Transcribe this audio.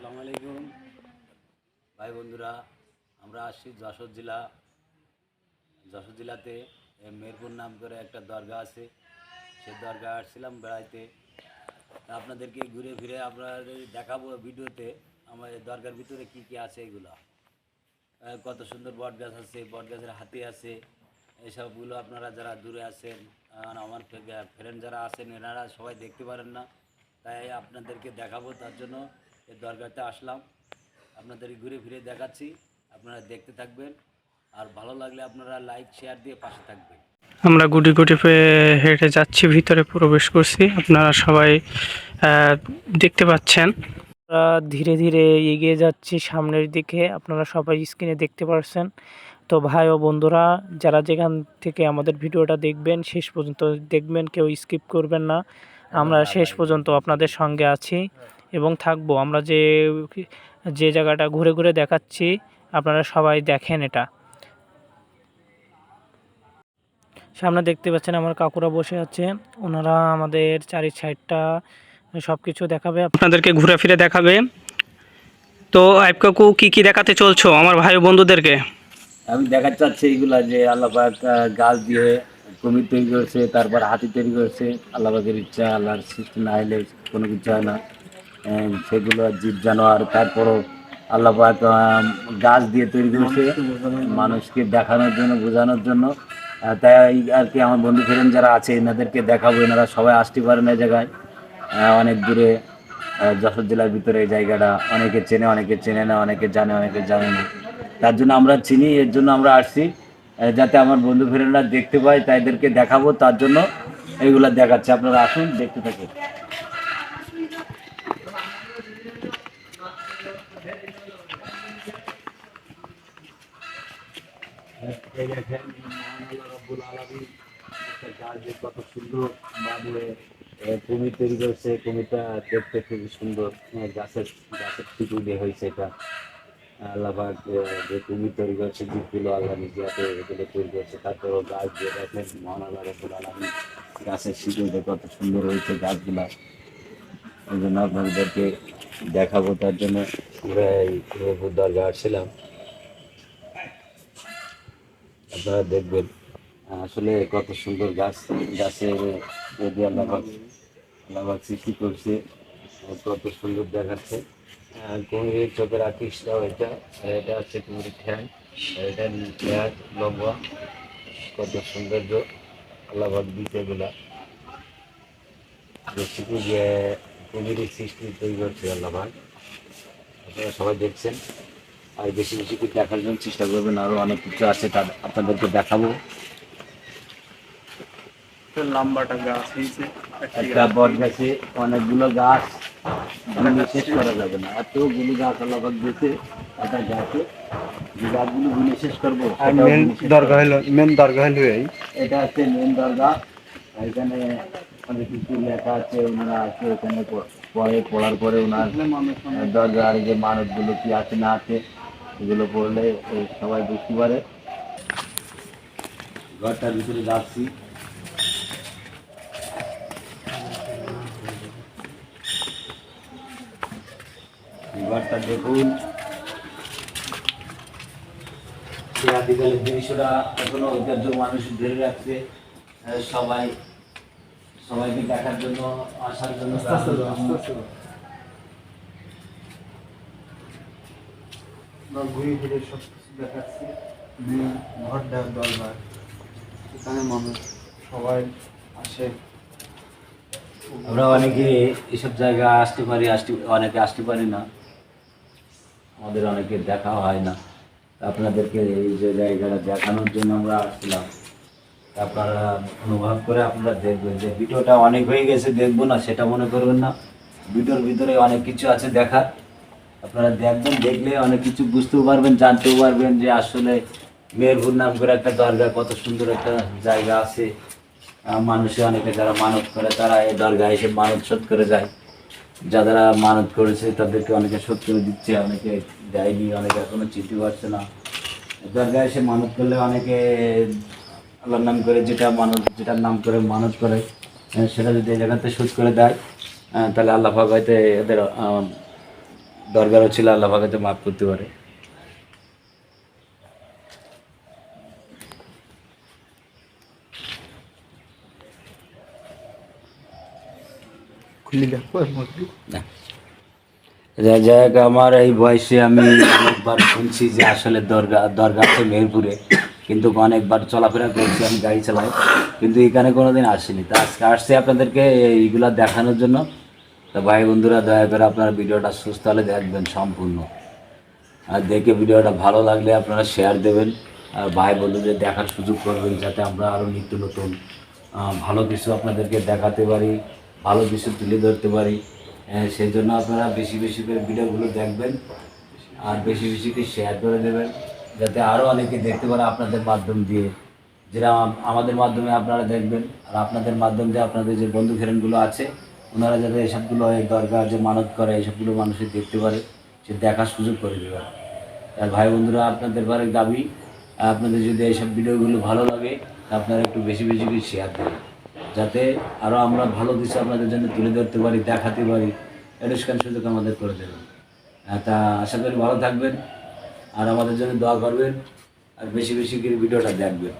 আসসালামু আলাইকুম ভাই বন্ধুরা। আমরা আসছি যশোর জেলাতে মেহেরপুর নাম করে একটা দরগা আছে। সেই দরগা আসছিলাম বেড়াইতে। আপনাদেরকে ঘুরে ফিরে আপনাদের দেখাবো ভিডিওতে আমার দরগার ভিতরে কি কি আছে এগুলো। কত সুন্দর বট গাছ আছে, বট গাছের হাতি আছে। এসবগুলো আপনারা যারা দূরে আছেন, আমার ফ্রেন্ড যারা আছেন এনারা সবাই দেখতে পারেন না, তাই আপনাদেরকে দেখাবো। তার জন্য এই দরগাতে আসলাম, আপনাদেরকে ঘুরে ফিরে দেখাচ্ছি। আপনারা দেখতে থাকবেন, আর ভালো লাগলে আপনারা লাইক শেয়ার দিয়ে পাশে থাকবেন। আমরা গুটি গুটি পেয়ে হেঁটে যাচ্ছি, ভিতরে প্রবেশ করছি। আপনারা সবাই দেখতে পাচ্ছেন। আমরা ধীরে ধীরে এগিয়ে যাচ্ছি সামনের দিকে, আপনারা সবাই স্ক্রিনে দেখতে পাচ্ছেন। তো ভাই ও বন্ধুরা, যারা যেখান থেকে আমাদের ভিডিওটা দেখবেন শেষ পর্যন্ত দেখবেন, কেউ স্কিপ করবেন না। আমরা শেষ পর্যন্ত আপনাদের সঙ্গে আছি এবং থাকবো। আমরা যে জায়গাটা ঘুরে ঘুরে দেখাচ্ছি, আপনারা সবাই দেখেন। এটা সামনে দেখতে পাচ্ছেন আমার কাকুরা বসে আছে, ওনারা আমাদের চারি সাইডটা সব কিছু দেখাবে, আপনাদেরকে ঘুরে ফিরে দেখাবে। তো আইব কাকু, কি কি দেখাতে চলছো আমার ভাই বন্ধুদেরকে? আমি দেখাতে চাচ্ছি এইগুলা যে আল্লাহ পাক গাছ দিয়ে কুমির তৈরি করেছে, তারপর হাতি তৈরি করেছে। আল্লাহ পাকের ইচ্ছা, আল্লাহর সৃষ্টি না হলে কোনো কিছু হয় না। সেগুলো জীব জানোয়ার, তারপরও আল্লাহ পাক গাছ দিয়ে তৈরি করেছে মানুষকে দেখানোর জন্য, বোঝানোর জন্য। তাই আর কি আমার বন্ধু ফ্রেন্ড যারা আছে এনাদেরকে দেখাবো। এনারা সবাই আসতে পারেন এই জায়গায়, অনেক দূরে। যশোর জেলার ভিতরে এই জায়গাটা অনেকে চেনে, অনেকে চেনে না, অনেকে জানে, অনেকে জানে না। তার জন্য আমরা চিনি, এর জন্য আমরা আসছি, যাতে আমার বন্ধু ফ্রেন্ডরা দেখতে পায়, তাইদেরকে দেখাবো। তার জন্য এইগুলা দেখাচ্ছে, আপনারা আসুন, দেখতে থাকুন। এই দেখেন মহান আল্লাহ রাব্বুল আলামিন একটা গাছ যে কত সুন্দর বানিয়ে কুমির তৈরি করেছে। কুমিরটা দেখতে খুবই সুন্দর। গাছের গাছের টিকু দিয়ে হয়েছে এটা। আল্লাহ পাক যে কুমির তৈরি করেছে, জীবগুলো আল্লাহ নিজে হাতে এগুলো তৈরি করেছে। তারপরও গাছ দিয়ে দেখেন মহান আল্লাহ রাব্বুল আলামিন গাছের শিকড়ে কত সুন্দর হয়েছে গাছগুলা। ওই জন্য আপনাদেরকে দেখাবো। তার জন্য আমরা এই দরগা আসছিলাম, আপনারা দেখবেন। আসলে কত সুন্দর গাছ, গাছের যদি আল্লাহ সৃষ্টি করছে, কত সুন্দর দেখাচ্ছে। কুমিরের চোখের আকৃষ্টটাও এটা, এটা হচ্ছে কুমিরের ঠ্যাং, এটা ঠ্যাং লম্বা, কত সৌন্দর্য আল্লাহ দিতে এগুলা। শুধু যে কুমিরের সৃষ্টি তৈরি করছে আল্লাহ, আপনারা সবাই দেখছেন। আর বেশি বেশি করে দেখার জন্য চেষ্টা করবেন, আরও অনেক কিছু আছে আপনাদেরকে দেখাবো। লম্বাটা গাছ হয়েছে, একটা বট গাছে অনেকগুলো গাছ শেষ করা যাবে না, এতগুলো গাছ আল্লাহ দিয়েছে একটা গাছে। যে গাছগুলো গুনে শেষ করবো। মেন দরগা হলো এটা হচ্ছে মেন দরগা। এখানে অনেক কিছু লেখা আছে, ওনারা আছে এখানে পড়ার পরে ওনার দরগার যে মানবগুলো কি আছে না আছে এগুলো পড়লে সবাই বুঝতে পারে। ঘরটার ভিতরে যাচ্ছি, ঘরটা দেখুন। আদিকালের জিনিসটা এখনো ঐতিহ্য মানুষ ধরে রাখছে। সবাই সবাইকে দেখার জন্য, আসার জন্য ঘুরে ফিরে সব কিছু দেখাচ্ছি। ঘরটার দরবার, এখানে মানুষ সবাই আসে। আমরা অনেকে এসব জায়গা আসতে পারি, অনেকে আসতে পারি না, আমাদের অনেকে দেখা হয় না। আপনাদেরকে এই যে জায়গাটা দেখানোর জন্য আমরা আসছিলাম। আপনারা অনুভব করে আপনারা দেখবেন যে ভিডিওটা অনেক হয়ে গেছে, দেখবো না সেটা মনে করবেন না। ভিডিওর ভিতরে অনেক কিছু আছে দেখার, আপনারা দেখবেন। দেখলে অনেক কিছু বুঝতেও পারবেন, জানতেও পারবেন যে আসলে মেহেরপুর নাম করে একটা দরগা, কত সুন্দর একটা জায়গা আছে। মানুষে অনেকে যারা মানত করে তারা এই দরগায় এসে মানত শোধ করে যায়। যারা মানত করেছে তাদেরকে অনেকে শোধ করে দিচ্ছে, অনেকে দেয়নি, অনেকে এখনো চিনতে পারছে না। দরগায় এসে মানত করলে অনেকে আল্লাহর নাম করে যেটার নাম করে মানত করে, সেটা যদি এই জায়গাতে শোধ করে দেয়, তাহলে আল্লাহ পাক হয়তো এদের দরকারও ছিল, আল্লাহ পাক হয়তো মাফ করতে পারে। খুলে দেখো এর মধ্যে। না, যাই হোক, আমার এই বয়সে আমি অনেকবার শুনছি যে আসলে দরগা আছে মেহেরপুরে, কিন্তু অনেকবার চলাফেরা করছি, আমি গাড়ি চালাই, কিন্তু এখানে কোনোদিন আসিনি। তা আজকে আসছি আপনাদেরকে এইগুলা দেখানোর জন্য। তা ভাই বন্ধুরা, দয়া করে আপনারা ভিডিওটা সুস্থ হলে দেখবেন সম্পূর্ণ, আর দেখে ভিডিওটা ভালো লাগলে আপনারা শেয়ার দেবেন, আর ভাই বন্ধুদের দেখার সুযোগ করবেন, যাতে আমরা আরও নিত্য নতুন ভালো কিছু আপনাদেরকে দেখাতে পারি, ভালো কিছু তুলে ধরতে পারি। সেই জন্য আপনারা বেশি বেশি করে ভিডিওগুলো দেখবেন, আর বেশি বেশি করে শেয়ার করে দেবেন, যাতে আরও অনেকে দেখতে পারে আপনাদের মাধ্যম দিয়ে, যেটা আমাদের মাধ্যমে আপনারা দেখবেন, আর আপনাদের মাধ্যম দিয়ে আপনাদের যে বন্ধু ফ্রেন্ডগুলো আছে ওনারা যাতে এসবগুলো এই দরকার যে মানত করে এইসবগুলো মানুষের দেখতে পারে, সে দেখার সুযোগ করে দেবেন। আর ভাই বন্ধুরা, আপনাদের বারে দাবি, আপনাদের যদি এইসব ভিডিওগুলো ভালো লাগে তা আপনারা একটু বেশি বেশি করে শেয়ার দেবেন, যাতে আরও আমরা ভালো কিছু আপনাদের জন্য তুলে ধরতে পারি, দেখাতে পারি, এডুকেশন সুযোগ আমাদের করে দেবেন। তা আশা করি ভালো থাকবেন, আর আমাদের জন্য দোয়া করবেন, আর বেশি বেশি করে ভিডিওটা দেখবেন।